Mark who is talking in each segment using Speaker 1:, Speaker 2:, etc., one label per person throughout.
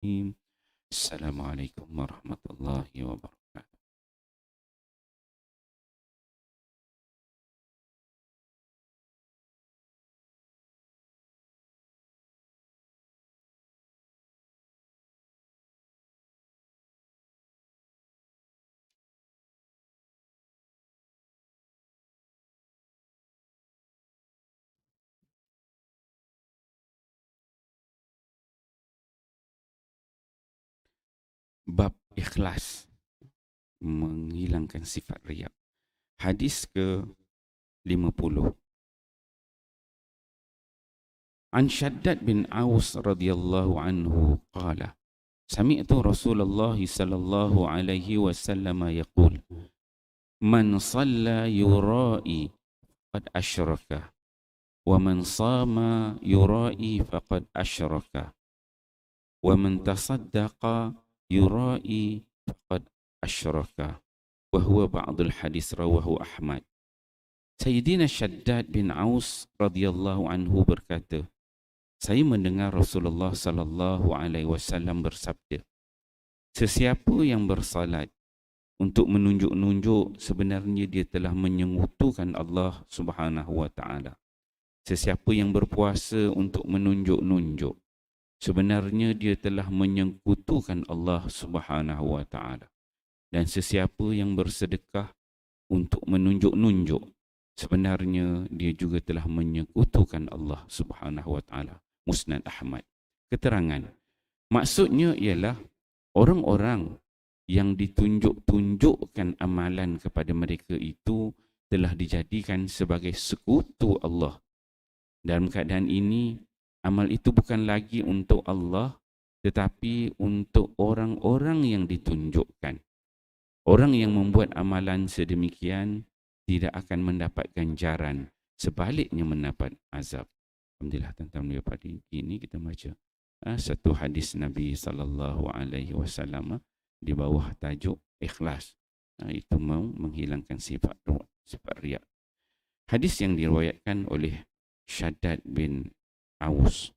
Speaker 1: Bismillahirrahmanirrahim. Assalamualaikum warahmatullahi wabarakatuh. Bab ikhlas menghilangkan sifat riak. Hadis ke-50. An Shaddad bin Aus radhiyallahu anhu qala Sami'tu Rasulullah sallallahu alaihi wasallam yaqul Man shalla yura'i faqad asyraka wa man sama yura'i faqad asyraka wa man tasaddaqa yura'i faqad asyraka wa huwa ba'dul hadis rawahu Ahmad. Sayyidina Shaddad bin Aus radhiyallahu anhu berkata, saya mendengar Rasulullah sallallahu alaihi wasallam bersabda, sesiapa yang bersalat untuk menunjuk-nunjuk sebenarnya dia telah menyekutukan Allah Subhanahu wa taala. Sesiapa yang berpuasa untuk menunjuk-nunjuk sebenarnya dia telah menyekutukan Allah Subhanahu wa taala. Dan sesiapa yang bersedekah untuk menunjuk-nunjuk sebenarnya dia juga telah menyekutukan Allah Subhanahu wa taala. Musnad Ahmad. Keterangan. Maksudnya ialah orang-orang yang ditunjuk-tunjukkan amalan kepada mereka itu telah dijadikan sebagai sekutu Allah. Dalam keadaan ini, amal itu bukan lagi untuk Allah, tetapi untuk orang-orang yang ditunjukkan. Orang yang membuat amalan sedemikian tidak akan mendapat ganjaran, sebaliknya mendapat azab. Alhamdulillah, tuan-tuan pada ini kita baca satu hadis Nabi sallallahu alaihi wasallam di bawah tajuk ikhlas. Itu mau menghilangkan sifat riak. Hadis yang diriwayatkan oleh Shaddad bin Aus.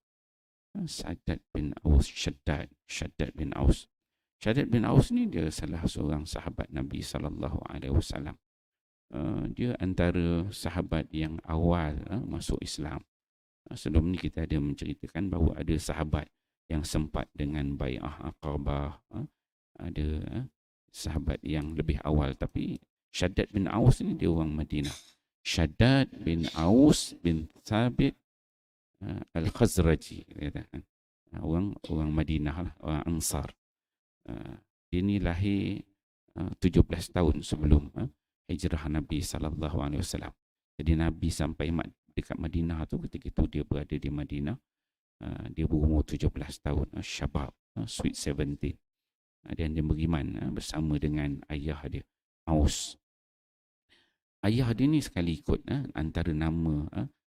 Speaker 1: Shaddad bin Aus. Shaddad bin Aus ni dia salah seorang sahabat Nabi sallallahu alaihi wasallam. Dia antara sahabat yang awal masuk Islam. Sebelum ni kita ada menceritakan bahawa ada sahabat yang sempat dengan bai'ah Aqabah. Ada sahabat yang lebih awal, tapi Shaddad bin Aus ni dia orang Madinah. Shaddad bin Aus bin Thabit Al-Khazraji, orang Madinah lah, orang Ansar. Dia ni lahir 17 tahun sebelum hijrah Nabi sallallahu alaihi wasallam. Jadi Nabi sampai dekat Madinah tu, ketika itu dia berada di Madinah, dia berumur 17 tahun, syabab, sweet 17. Dan dia beriman bersama dengan ayah dia, Aus. Ayah dia ni sekali ikut antara nama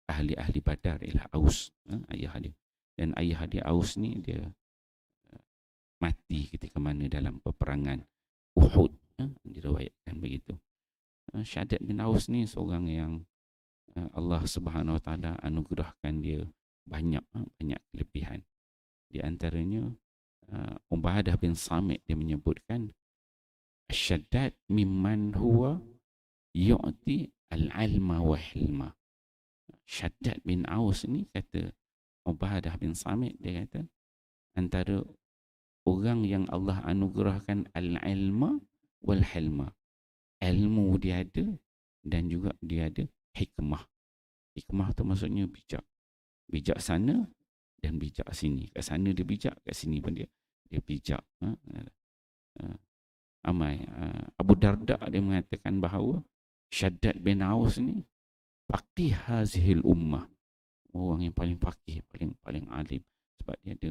Speaker 1: ahli-ahli Badar ialah Aus, ayah dia. Dan ayah dia Aus ni dia mati ketika mana dalam peperangan Uhud, diriwayatkan begitu. Shaddad bin Aus ni seorang yang Allah Subhanahu wa taala anugerahkan dia banyak kelebihan. Di antaranya Ubadah bin Samit dia menyebutkan Shaddad mimman huwa yu'ti al-ilma wa hilma. Shaddad bin Aus ni kata Ubadah bin Samit, dia kata antara orang yang Allah anugerahkan al-ilma wal hilma. Ilmu dia ada dan juga dia ada hikmah. Hikmah tu maksudnya bijak. Bijaksana dan bijak sini. Kat sana dia bijak, kat sini pun dia bijak. Abu Darda dia mengatakan bahawa Shaddad bin Aus ni faqih hazihil ummah. Orang yang paling faqih, paling alim. Sebab dia ada,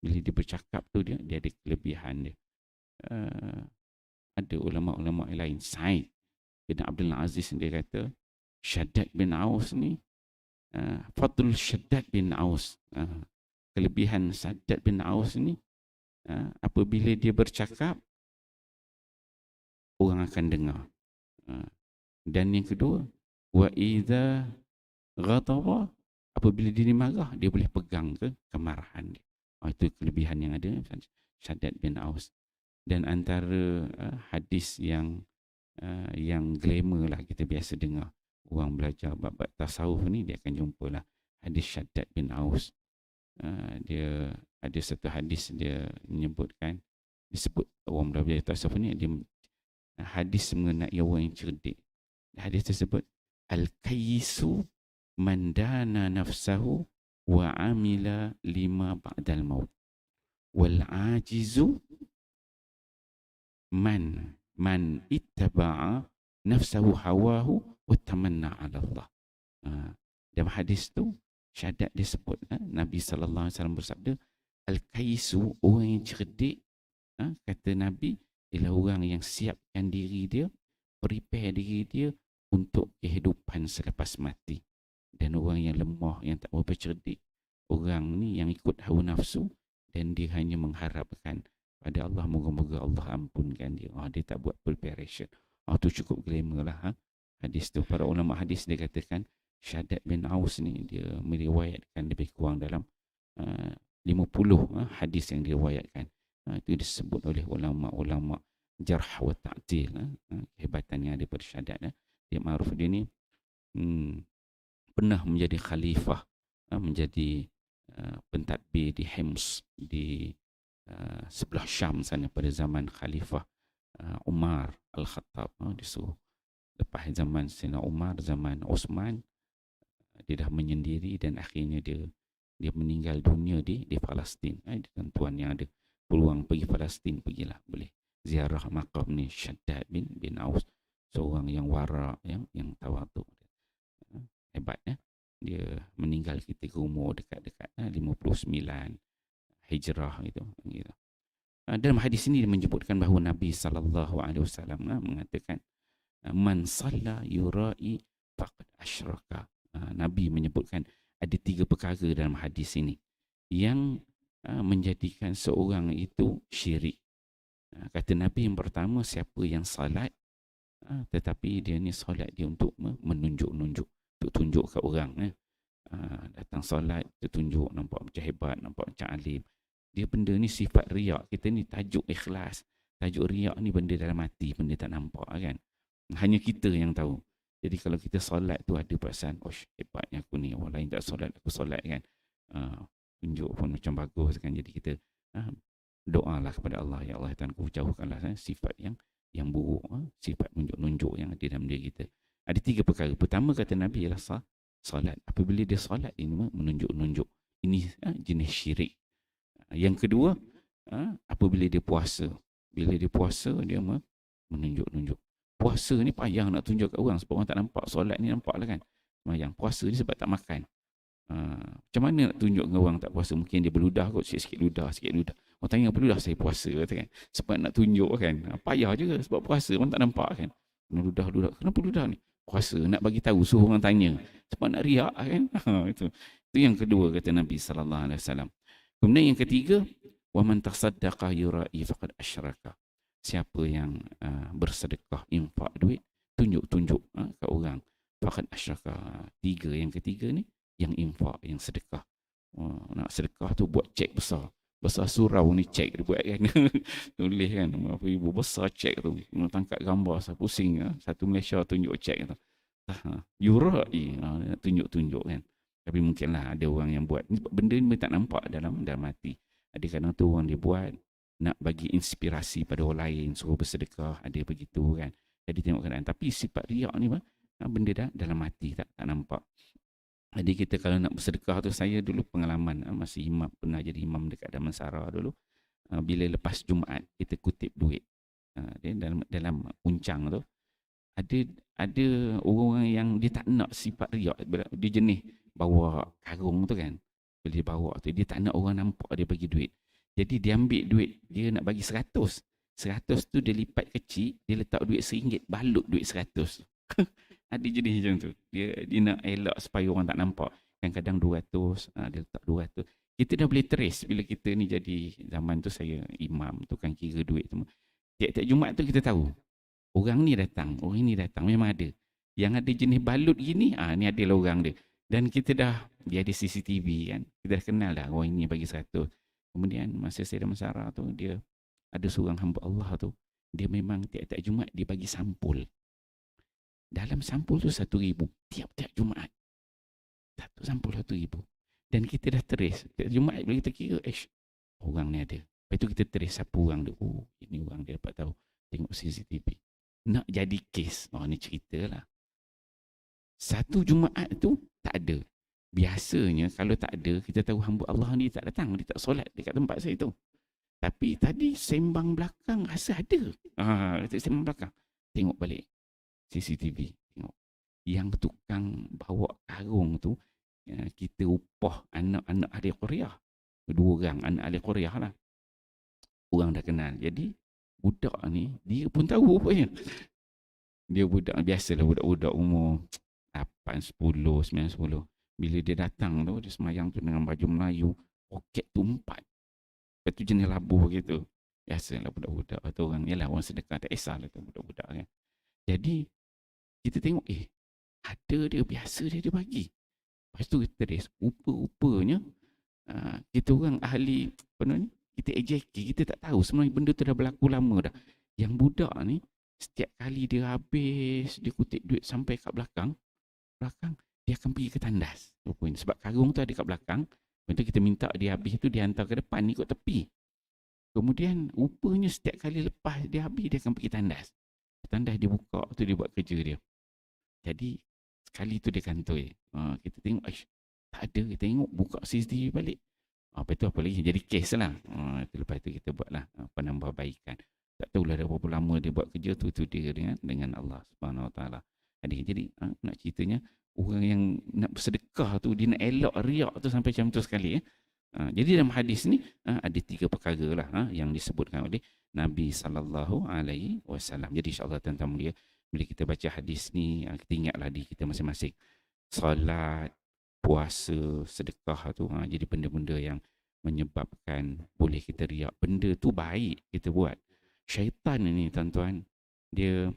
Speaker 1: bila dia bercakap tu dia ada kelebihan dia. Ada ulama-ulama lain, Said bin Abdul Aziz, dia kata Shaddad bin Aus ni Fadl Shaddad bin Aus, kelebihan Shaddad bin Aus ni, apabila dia bercakap orang akan dengar. Dan yang kedua, wa idza ghadaba, apabila dia marah dia boleh pegang ke kemarahan dia. Itu kelebihan yang ada Shaddad bin Aus. Dan antara hadis yang glamour lah kita biasa dengar, orang belajar bab tasawuf ni dia akan jumpa lah hadis Shaddad bin Aus. Dia ada satu hadis dia menyebutkan, disebut orang belajar tasawuf ni, dia hadis mengenai orang yang cerdik. Hadis tersebut, al-kayyisu man dana nafsahu wa amila lima ba'dal maut, wal ajizu man ittaba'a nafsahu hawahu wa tamanna 'ala Allah. Dalam hadis tu Shaddad disebut, Nabi sallallahu alaihi wasallam bersabda, al-kayyisu, orang yang cerdik, kata Nabi, ialah orang yang siapkan diri dia, prepare diri dia untuk kehidupan selepas mati. Dan orang yang lemah, yang tak berapa cerdik, orang ni yang ikut hawa nafsu dan dia hanya mengharapkan pada Allah, moga-moga Allah ampunkan dia. Dia tak buat preparation. Tu cukup glamour lah. Hadis tu, para ulama hadis dia katakan Shaddad bin Aus ni dia meriwayatkan lebih kurang dalam 50 hadis yang diriwayatkan. Itu disebut oleh ulama-ulama jarh wa ta'dil. Kehebatan yang ada pada Shaddad. Dia ma'ruf dia ni pernah menjadi khalifah, menjadi pentadbir di Hims, di sebelah Syam sana pada zaman Khalifah Umar Al-Khattab. Disuruh lepas zaman Sayyidina Umar, zaman Osman, dia dah menyendiri dan akhirnya dia meninggal dunia di Palestin. Tuan yang ada peluang pergi Palestin, pergilah, boleh ziarah makam ni Shaddad bin Aus, seorang yang wara, yang tawaduk. Hebat dia meninggal ketika umur dekat-dekat 59 Hijrah gitu. Dalam hadis ini dia menyebutkan bahawa Nabi sallallahu alaihi wasallam mengatakan, man salla yura'i faqad asyraka. Nabi menyebutkan ada 3 perkara dalam hadis ini yang menjadikan seorang itu syirik. Kata Nabi, yang pertama, siapa yang salat tetapi dia ni salat dia untuk menunjuk-nunjuk, untuk tunjuk ke orang. Datang salat, dia tunjuk, nampak macam hebat, nampak macam alim. Dia benda ni sifat riak. Kita ni tajuk ikhlas, tajuk riak ni benda dalam hati, benda tak nampak kan. Hanya kita yang tahu. Jadi kalau kita solat tu ada perasaan, hebatnya aku ni, orang lain tak solat, aku solat kan. Tunjuk pun macam bagus kan. Jadi kita doalah kepada Allah, ya Allah Tuhan, ku jauhkanlah sifat yang buruk, sifat nunjuk-nunjuk yang ada dalam diri kita. Ada 3 perkara. Pertama, kata Nabi, ialah solat. Apabila dia solat, ini menunjuk-nunjuk. Ini jenis syirik. Yang kedua, apabila dia puasa. Bila dia puasa, dia menunjuk-nunjuk. Puasa ni payah nak tunjuk kat orang sebab orang tak nampak. Solat ni nampak lah kan. Yang puasa ni sebab tak makan. Macam mana nak tunjuk dengan orang tak puasa? Mungkin dia berludah kot, sikit-sikit ludah, sikit ludah. Orang tanya apa ludah? Saya puasa kata kan. Sebab nak tunjuk kan. Payah juga sebab puasa orang tak nampak kan. Ludah-ludah. Kenapa ludah ni? Puasa. Nak bagi tahu, suruh orang tanya. Sebab nak riak kan. Itu yang kedua kata Nabi SAW. Kemudian yang ketiga, wa man tasaddaqa yura'i faqad asyraka. Siapa yang bersedekah, infak duit, tunjuk-tunjuk ke orang, faqad asyraka. 3 yang ketiga ni, yang infak, yang sedekah. Nak sedekah tu buat cek besar. Besar surau ni cek dia buat kan. Tulis kan, berapa ribu besar cek tu. Tangkap gambar, saya pusing. Satu Malaysia tunjuk cek tu. Yura'i, tunjuk-tunjuk kan. Tapi mungkinlah ada orang yang buat benda ni tak nampak dalam hati. Ada kadang tu orang dia buat nak bagi inspirasi pada orang lain, suruh bersedekah, ada begitu kan. Jadi tengok keadaan. Tapi sifat riak ni benda dah dalam hati, tak nampak. Jadi kita kalau nak bersedekah tu, saya dulu pengalaman masih imam, pernah jadi imam dekat Damansara dulu. Bila lepas Jumaat kita kutip duit. Dalam uncang tu ada orang yang dia tak nak sifat riak, dia jenis bawa karung tu kan. Bila dia bawa tu, dia tak nak orang nampak dia bagi duit. Jadi dia ambil duit, dia nak bagi 100. 100 tu dia lipat kecil, dia letak duit RM1, balut duit 100. Ada jenis macam tu. Dia nak elak supaya orang tak nampak. Kadang-kadang 200, dia letak 200. Kita dah boleh trace bila kita ni jadi, zaman tu saya imam, tukang kira duit tu. Tiap-tiap Jumaat tu kita tahu. Orang ni datang, memang ada. Yang ada jenis balut gini, ni adalah orang dia. Dan kita dia ada CCTV kan. Kita dah kenal dah orang ini bagi 100. Kemudian masa saya dalam Sarah tu, dia ada seorang hamba Allah tu, dia memang tiap-tiap Jumaat dia bagi sampul. Dalam sampul tu 1,000 tiap-tiap Jumaat. Satu sampul 1,000. Dan kita dah trace. Tiap Jumaat bila kita kira, orang ni ada. Lepas tu kita trace siapa orang dia. Oh, ini orang dia dapat tahu. Tengok CCTV. Nak jadi kes. Oh, ni cerita lah. Satu Jumaat tu tak ada. Biasanya kalau tak ada, kita tahu hamba Allah ni tak datang. Dia tak solat dekat tempat saya tu. Tapi tadi sembang belakang rasa ada. Sembang belakang. Tengok balik CCTV. Tengok. Yang tukang bawa karung tu, kita upah anak-anak ahli Korea. 2 orang anak ahli Korea lah. Orang dah kenal. Jadi budak ni dia pun tahu rupanya. Dia budak biasalah, budak-budak umur 8, 10, 9, 10. Bila dia datang tu, dia semayang tu dengan baju Melayu, poket tu 4. Lepas tu jenis labuh gitu. Biasalah budak-budak atau orang, yalah orang sedekah, tak kisahlah tu budak-budak kan. Jadi kita tengok, ada dia, biasa dia bagi. Lepas tu kita tulis, rupa-rupanya kita orang ahli, apa ni, kita AJK, kita tak tahu sebenarnya benda tu dah berlaku lama dah. Yang budak ni, setiap kali dia habis, dia kutip duit sampai kat belakang, dia akan pergi ke tandas. Sebab karung tu ada kat belakang, lepas tu kita minta dia habis tu, dia hantar ke depan, ikut tepi. Kemudian, rupanya setiap kali lepas dia habis, dia akan pergi tandas. Tandas dia buka, tu dia buat kerja dia. Jadi, sekali tu dia kantoi. Kita tengok, tak ada. Kita tengok, buka CCTV balik. Lepas tu apa lagi? Jadi kes lah. Lepas tu kita buatlah penambahbaikan. Tak tahulah dah berapa lama dia buat kerja tu dia dengan Allah Subhanahu Wa Taala. Jadi nak ceritanya, orang yang nak bersedekah tu, dia nak elak riak tu sampai macam tu sekali. Jadi dalam hadis ni ada 3 perkara lah yang disebutkan oleh Nabi SAW. Jadi insyaAllah tuan-tuan mulia, bila kita baca hadis ni, kita ingatlah di kita masing-masing. Salat, puasa, sedekah tu jadi benda-benda yang menyebabkan boleh kita riak. Benda tu baik kita buat. Syaitan ni tuan-tuan, dia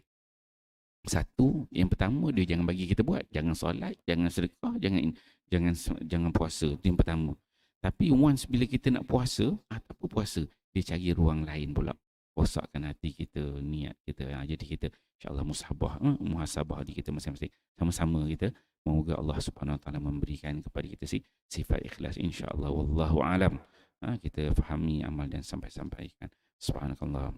Speaker 1: satu, yang pertama dia jangan bagi kita buat. Jangan solat, jangan sedekah, jangan puasa. Itu yang pertama. Tapi once bila kita nak puasa, tak apa puasa, dia cari ruang lain pula. Rosakkan hati kita, niat kita. Jadi kita insya-Allah muhasabah di kita masing-masing. Sama-sama kita moga Allah Subhanahu Wa Taala memberikan kepada kita sifat ikhlas insya-Allah. Wallahu alam. Kita fahami amal dan sampaikan. Subhanakallah.